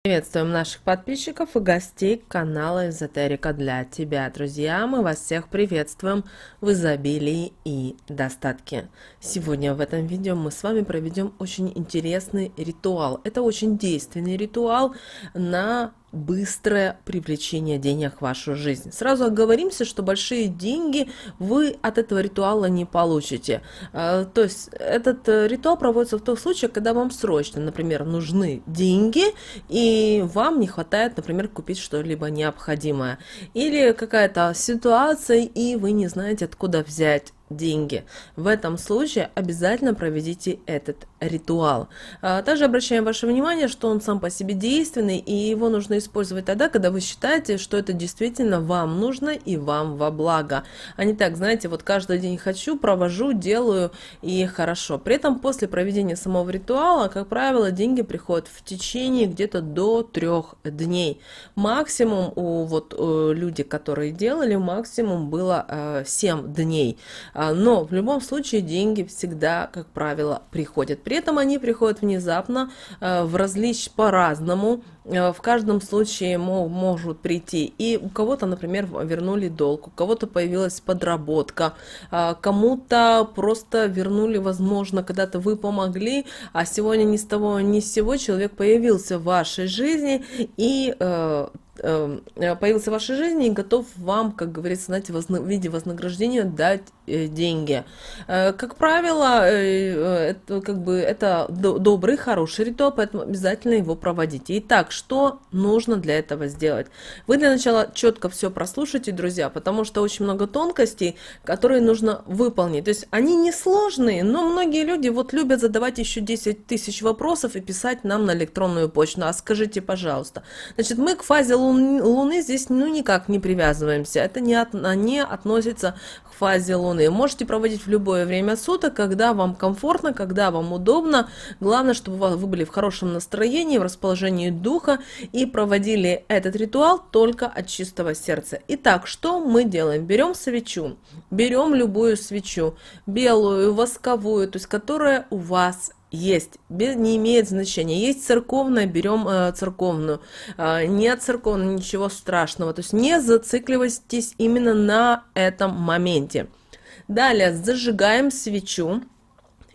Приветствуем наших подписчиков и гостей канала Эзотерика для тебя. Друзья, мы вас всех приветствуем в изобилии и достатке. Сегодня в этом видео мы с вами проведем очень интересный ритуал. Это очень действенный ритуал на быстрое привлечение денег в вашу жизнь. Сразу оговоримся, что большие деньги вы от этого ритуала не получите. То есть этот ритуал проводится в тех случаях, когда вам срочно, например, нужны деньги, и вам не хватает, например, купить что-либо необходимое. Или какая-то ситуация, и вы не знаете, откуда взять деньги. В этом случае обязательно проведите этот ритуал. Также обращаем ваше внимание, что он сам по себе действенный, и его нужно использовать тогда, когда вы считаете, что это действительно вам нужно и вам во благо. А не так, знаете, вот каждый день хочу, провожу, делаю и хорошо. При этом после проведения самого ритуала, как правило, деньги приходят в течение где-то до 3 дней. Максимум у людей, которые делали, максимум было 7 дней. Но в любом случае деньги всегда, как правило, приходят. При этом они приходят внезапно, по-разному. В каждом случае может прийти. И у кого-то, например, вернули долг, у кого-то появилась подработка, кому-то просто вернули, возможно, когда-то вы помогли, а сегодня ни с того ни с сего человек появился в вашей жизни и готов вам, как говорится, знаете, в виде вознаграждения дать деньги. Как правило, это добрый, хороший ритуал, поэтому обязательно его проводите. Итак, что нужно для этого сделать? Вы для начала четко все прослушайте, друзья, потому что очень много тонкостей, которые нужно выполнить. То есть они несложные, но многие люди любят задавать еще 10 тысяч вопросов и писать нам на электронную почту. А скажите, пожалуйста, значит, мы к фазе Луны здесь никак не привязываемся. Это не относится к фазе Луны. Можете проводить в любое время суток, когда вам комфортно, когда вам удобно. Главное, чтобы вы были в хорошем настроении, в расположении духа и проводили этот ритуал только от чистого сердца. Итак, что мы делаем? Берем свечу, берем любую свечу, белую, восковую, то есть которая у вас есть, не имеет значения. Есть церковная, берем церковную. Нет церковной, ничего страшного. То есть не зацикливайтесь именно на этом моменте. Далее зажигаем свечу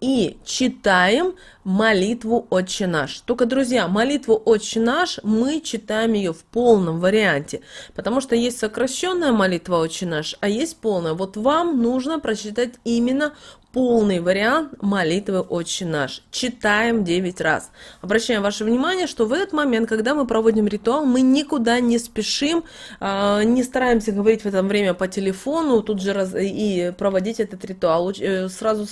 и читаем молитву «Отче наш». Только, друзья, молитву «Отче наш» мы читаем ее в полном варианте, потому что есть сокращенная молитва «Отче наш», а есть полная. Вот вам нужно прочитать именно полный вариант молитвы «Отче наш». Читаем 9 раз. Обращаем ваше внимание, что в этот момент, когда мы проводим ритуал, мы никуда не спешим, не стараемся говорить в это время по телефону, тут же и проводить этот ритуал. Сразу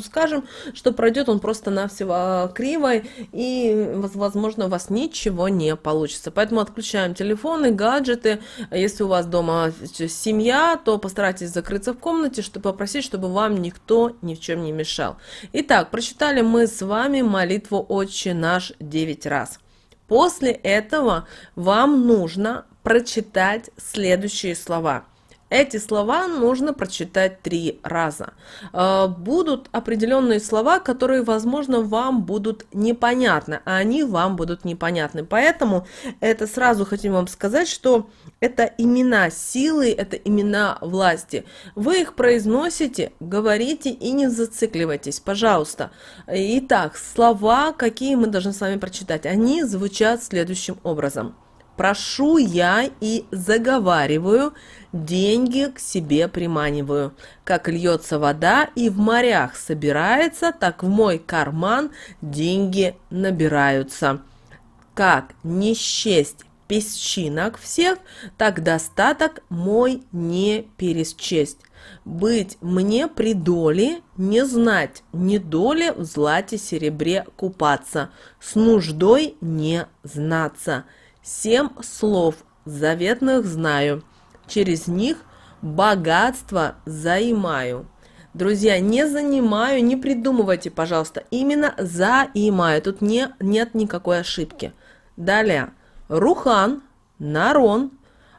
скажем, что пройдет он просто-навсего криво, и, возможно, у вас ничего не получится. Поэтому отключаем телефоны, гаджеты. Если у вас дома семья, то постарайтесь закрыться в комнате, чтобы попросить, чтобы вам никто ни в чем не мешал. Итак, прочитали мы с вами молитву «Отче наш» 9 раз. После этого вам нужно прочитать следующие слова. Эти слова нужно прочитать 3 раза. Будут определенные слова, которые, возможно, вам будут непонятны, а они вам будут непонятны. Поэтому это сразу хотим вам сказать, что это имена силы, это имена власти. Вы их произносите, говорите и не зацикливайтесь, пожалуйста. Итак, слова, какие мы должны с вами прочитать, они звучат следующим образом. Прошу я и заговариваю, деньги к себе приманиваю. Как льется вода и в морях собирается, так в мой карман деньги набираются. Как не счесть песчинок всех, так достаток мой не пересчесть. Быть мне при доле, не знать ни доли, в злате серебре купаться, с нуждой не знаться. 7 слов заветных знаю, через них богатство заимаю. Друзья, не занимаю, не придумывайте, пожалуйста, именно заимаю, тут нет никакой ошибки. Далее, Рухан, Нарон,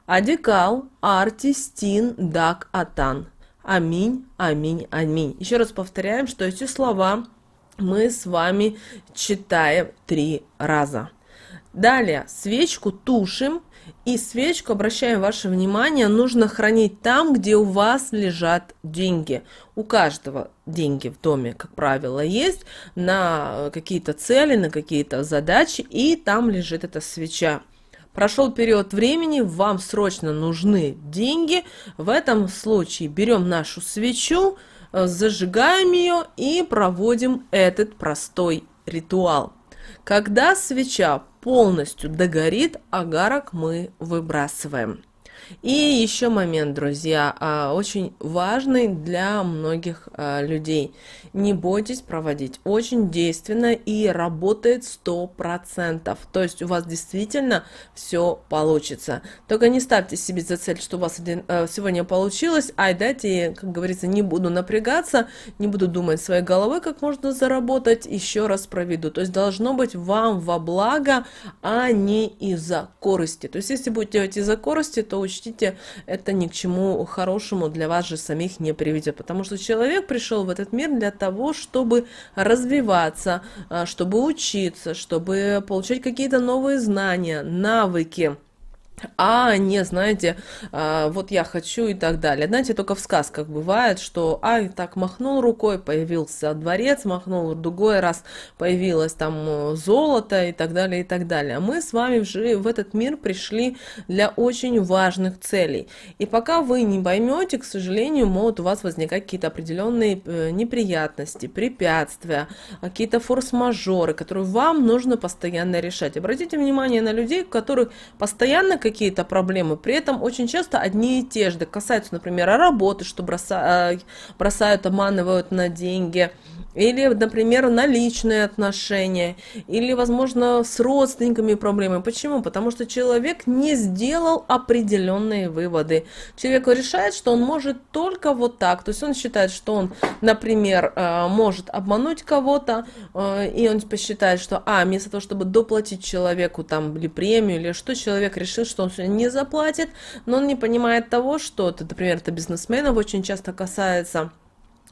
Адикал, Арти, Стин, Дак, Атан. Аминь, аминь, аминь. Еще раз повторяем, что эти слова мы с вами читаем 3 раза. Далее свечку тушим, и свечку, обращаем ваше внимание, нужно хранить там, где у вас лежат деньги. У каждого деньги в доме, как правило, есть на какие-то цели, на какие-то задачи, и там лежит эта свеча. Прошел период времени, вам срочно нужны деньги. В этом случае берем нашу свечу, зажигаем ее и проводим этот простой ритуал. Когда свеча полностью догорит, агарок мы выбрасываем. И еще момент, друзья, очень важный для многих людей. Не бойтесь проводить, очень действенно и работает 100%. То есть у вас действительно все получится. Только не ставьте себе за цель, что у вас сегодня получилось, дайте, как говорится, не буду напрягаться, не буду думать своей головой, как можно заработать, еще раз проведу. То есть должно быть вам во благо, а не из-за корысти. То есть если будете делать из-за корысти, то учтите, это ни к чему хорошему для вас же самих не приведет, потому что человек пришел в этот мир для того, чтобы развиваться, чтобы учиться, чтобы получать какие-то новые знания, навыки, а не, знаете, вот я хочу и так далее. Знаете, только в сказках бывает, что так махнул рукой, появился дворец, махнул другой раз, появилось там золото и так далее, и так далее. Мы с вами в этот мир пришли для очень важных целей. И пока вы не поймете, к сожалению, могут у вас возникать какие-то определенные неприятности, препятствия, какие-то форс-мажоры, которые вам нужно постоянно решать. Обратите внимание на людей, у которых постоянно какие-то проблемы, при этом очень часто одни и те же, касаются, например, работы, что бросают, обманывают на деньги, или, например, на личные отношения, или, возможно, с родственниками проблемы. Почему? Потому что человек не сделал определенные выводы. Человек решает, что он может только вот так, то есть он считает, что он, например, может обмануть кого-то, и он посчитает, что, вместо того, чтобы доплатить человеку там или премию, или что, человек решил, что он сегодня не заплатит, но он не понимает того, что, например, это бизнесменов очень часто касается.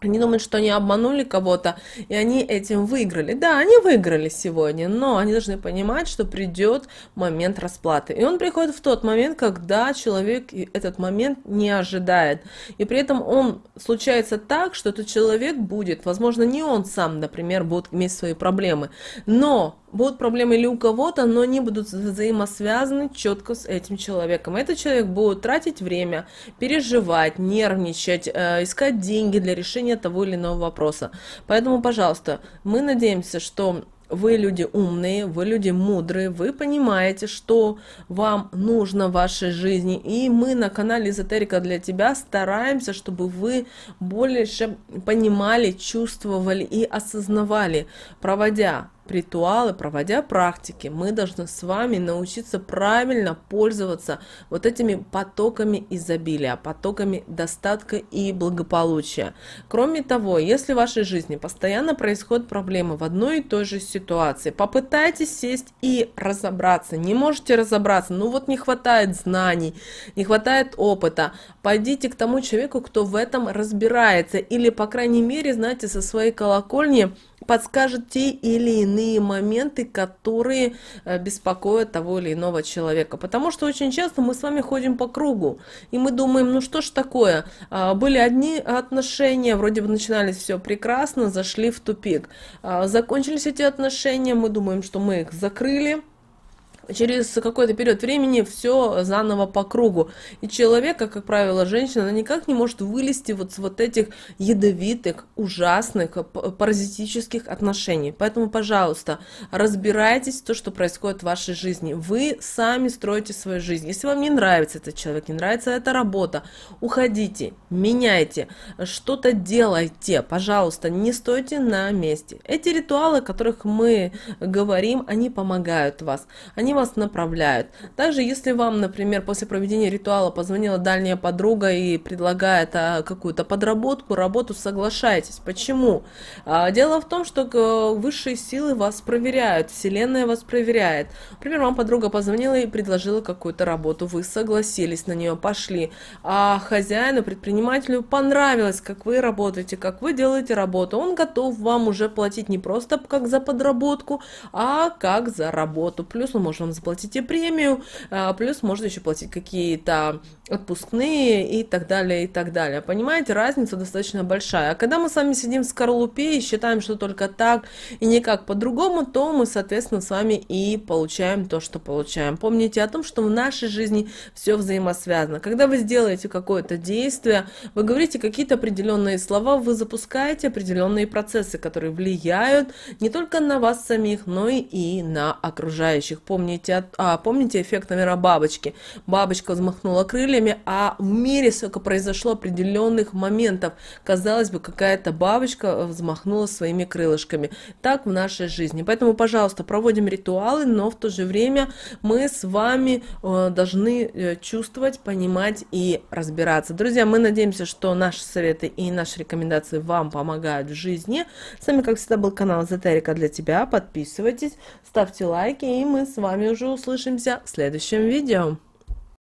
Они думают, что они обманули кого-то, и они этим выиграли. Да, они выиграли сегодня, но они должны понимать, что придет момент расплаты. И он приходит в тот момент, когда человек этот момент не ожидает. И при этом он случается так, что этот человек будет, возможно, не он сам, например, будет иметь свои проблемы, но будут проблемы или у кого-то, но они будут взаимосвязаны четко с этим человеком. Этот человек будет тратить время, переживать, нервничать, искать деньги для решения того или иного вопроса. Поэтому, пожалуйста, мы надеемся, что вы люди умные, вы люди мудрые, вы понимаете, что вам нужно в вашей жизни. И мы на канале Эзотерика для тебя стараемся, чтобы вы больше понимали, чувствовали и осознавали, проводя ритуалы, проводя практики, мы должны с вами научиться правильно пользоваться вот этими потоками изобилия, потоками достатка и благополучия. Кроме того, если в вашей жизни постоянно происходят проблемы в одной и той же ситуации, попытайтесь сесть и разобраться. Не можете разобраться, не хватает знаний, не хватает опыта. Пойдите к тому человеку, кто в этом разбирается, или, по крайней мере, знаете, со своей колокольни подскажет те или иные моменты, которые беспокоят того или иного человека. Потому что очень часто мы с вами ходим по кругу, и мы думаем, что ж такое, были одни отношения, вроде бы начинались все прекрасно, зашли в тупик. Закончились эти отношения, мы думаем, что мы их закрыли. Через какой-то период времени все заново по кругу. И человека, как правило, женщина, она никак не может вылезти с вот этих ядовитых, ужасных, паразитических отношений. Поэтому, пожалуйста, разбирайтесь в том, что происходит в вашей жизни. Вы сами строите свою жизнь. Если вам не нравится этот человек, не нравится эта работа, уходите, меняйте, что-то делайте. Пожалуйста, не стойте на месте. Эти ритуалы, о которых мы говорим, они помогают вас. Они вас направляют. Также, если вам, например, после проведения ритуала позвонила дальняя подруга и предлагает какую-то подработку, работу, соглашайтесь. Почему? Дело в том, что высшие силы вас проверяют, Вселенная вас проверяет. Например, вам подруга позвонила и предложила какую-то работу, вы согласились на нее, пошли. А хозяину, предпринимателю понравилось, как вы работаете, как вы делаете работу. Он готов вам уже платить не просто как за подработку, а как за работу. Плюс он может вам заплатите премию, плюс можно еще платить какие-то отпускные и так далее, и так далее. Понимаете, разница достаточно большая. А когда мы с вами сидим в скорлупе и считаем, что только так и никак по-другому, то мы, соответственно, с вами и получаем то, что получаем. Помните о том, что в нашей жизни все взаимосвязано. Когда вы сделаете какое-то действие, вы говорите какие-то определенные слова, вы запускаете определенные процессы, которые влияют не только на вас самих, но и на окружающих. Помните эффект, наверное, бабочки. Бабочка взмахнула крыльями, а в мире сколько произошло определенных моментов. Казалось бы, какая-то бабочка взмахнула своими крылышками. Так в нашей жизни. Поэтому, пожалуйста, проводим ритуалы, но в то же время мы с вами должны чувствовать, понимать и разбираться. Друзья, мы надеемся, что наши советы и наши рекомендации вам помогают в жизни. С вами, как всегда, был канал Эзотерика для тебя. Подписывайтесь, ставьте лайки, и мы с вами уже услышимся в следующем видео.